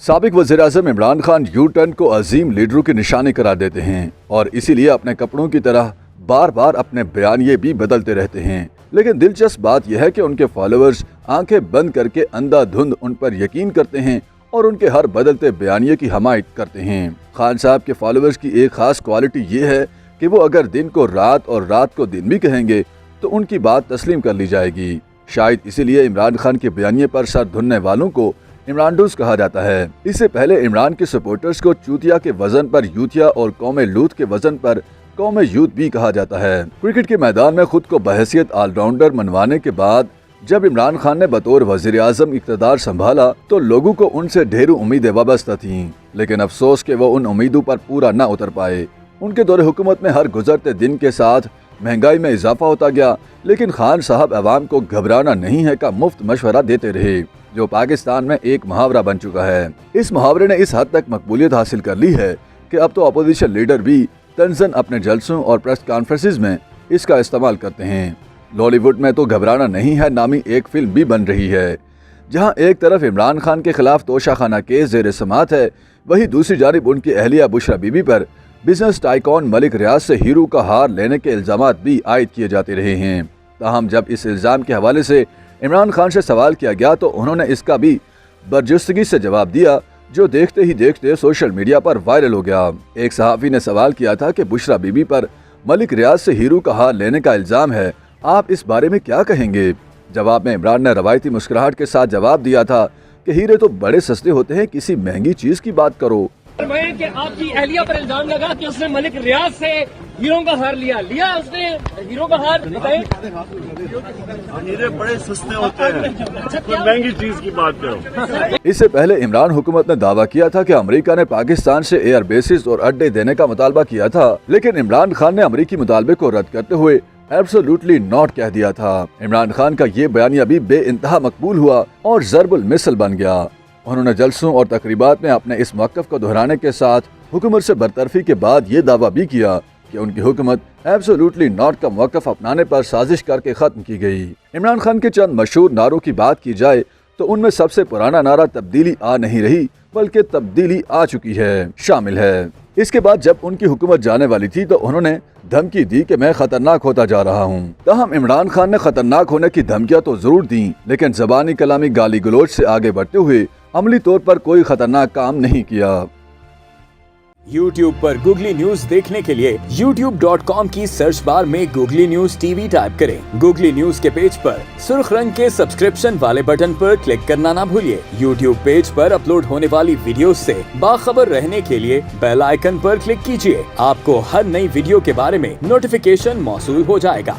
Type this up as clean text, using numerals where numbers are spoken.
साबिक वज़ीर-ए-आज़म Imran Khan U turn को अजीम लीडरों की निशानी करार देते हैं और इसीलिए अपने कपड़ों की तरह बार बार अपने बयानिए भी बदलते रहते हैं। लेकिन दिलचस्प बात यह है कि उनके फॉलोअर्स आंखें बंद करके अंधाधुंध उन पर यकीन करते हैं और उनके हर बदलते बयानिए की हमायत करते हैं। खान साहब के फॉलोअर्स की एक खास क्वालिटी ये है कि वो अगर दिन को रात और रात को दिन भी कहेंगे तो उनकी बात तस्लीम कर ली जाएगी। शायद इसीलिए इमरान खान के बयानिए पर सर धुनने वालों को इमरानडूस कहा जाता है। इससे पहले इमरान के सपोर्टर्स को चूतिया के वजन पर यूथिया और कौमे लूत के वजन पर कौमे यूथ भी कहा जाता है। क्रिकेट के मैदान में खुद को बहैसियत ऑलराउंडर मनवाने के बाद जब इमरान खान ने बतौर वजीर आजम इक़्तिदार संभाला तो लोगों को उनसे ढेरों उम्मीदें वाबस्ता थीं, लेकिन अफसोस कि वो उन उम्मीदों पर पूरा न उतर पाए। उनके दौरे हुकूमत में हर गुजरते दिन के साथ महंगाई में इजाफा होता गया, लेकिन खान साहब अवाम को घबराना नहीं है का मुफ्त मशवरा देते रहे, जो पाकिस्तान में एक मुहावरा बन चुका है। इस मुहावरे ने इस हद तक मकबूलियत हासिल कर ली है कि अब तो अपोजिशन लीडर भी तंजन अपने जलसों और प्रेस कॉन्फ्रेंसेस में इसका इस्तेमाल करते हैं। लॉलीवुड में तो घबराना नहीं है नामी एक फिल्म भी बन रही है, जहां एक तरफ इमरान खान के खिलाफ तोशाखाना केस ज़ेर समाअत है, वहीं दूसरी जानिब उनकी अहलिया बुशरा बीबी पर बिजनेस टाइकॉन मलिक रियाज से हीरो का हार लेने के इल्जामात भी आयद किए जाते रहे हैं। ताहम जब इस इल्ज़ाम के हवाले से इमरान खान से सवाल किया गया तो उन्होंने इसका भी बरजस्तगी से जवाब दिया, जो देखते ही देखते सोशल मीडिया पर वायरल हो गया। एक सहाफ़ी ने सवाल किया था कि बुशरा बीबी पर मलिक रियाज से हीरो का हार लेने का इल्ज़ाम है, आप इस बारे में क्या कहेंगे? जवाब में इमरान ने रवायती मुस्कुराहट के साथ जवाब दिया था कि हीरे तो बड़े सस्ते होते हैं, किसी महंगी चीज़ की बात करो। कि आपकी अहलिया पर इल्जाम लगा कि उसने मलिक रियाज से हीरो का हार लिया उसने हीरो का हार। हीरे बड़े सस्ते होते हैं, कोई महंगी चीज की बात करो। इससे पहले इमरान हुकूमत ने दावा किया था कि अमेरिका ने पाकिस्तान से एयर बेसिस और अड्डे देने का मुतालबा किया था, लेकिन इमरान खान ने अमेरिकी मुतालबे को रद्द करते हुए एब्सोल्युटली नॉट कह दिया था। इमरान खान का ये बयानिया भी बेइंतहा मकबूल हुआ और ज़रबुल मिसल बन गया। उन्होंने जलसों और तकरीबात में अपने इस मौक़िफ़ को दोहराने के साथ हुकूमत से बरतरफी के बाद ये दावा भी किया कि उनकी हुकूमत एब्सोल्युटली नॉट का मौक़िफ़ अपनाने पर साजिश करके ख़त्म की गई। इमरान खान के चंद मशहूर नारों की बात की जाए तो उनमें सबसे पुराना नारा तब्दीली आ नहीं रही बल्कि तब्दीली आ चुकी है शामिल है। इसके बाद जब उनकी हुकूमत जाने वाली थी तो उन्होंने धमकी दी कि मैं खतरनाक होता जा रहा हूँ। ताहम इमरान खान ने खतरनाक होने की धमकियाँ तो जरूर दी, लेकिन ज़बानी कलामी गाली गलोच से आगे बढ़ते हुए अमली तौर पर कोई खतरनाक काम नहीं किया। YouTube पर गूगली न्यूज देखने के लिए youtube.com की सर्च बार में गूगली न्यूज टीवी टाइप करें। गूगली न्यूज के पेज पर सुर्ख रंग के सब्सक्रिप्शन वाले बटन पर क्लिक करना ना भूलिए। YouTube पेज पर अपलोड होने वाली वीडियोस से बाखबर रहने के लिए बेल आइकन पर क्लिक कीजिए। आपको हर नई वीडियो के बारे में नोटिफिकेशन मौसूल हो जाएगा।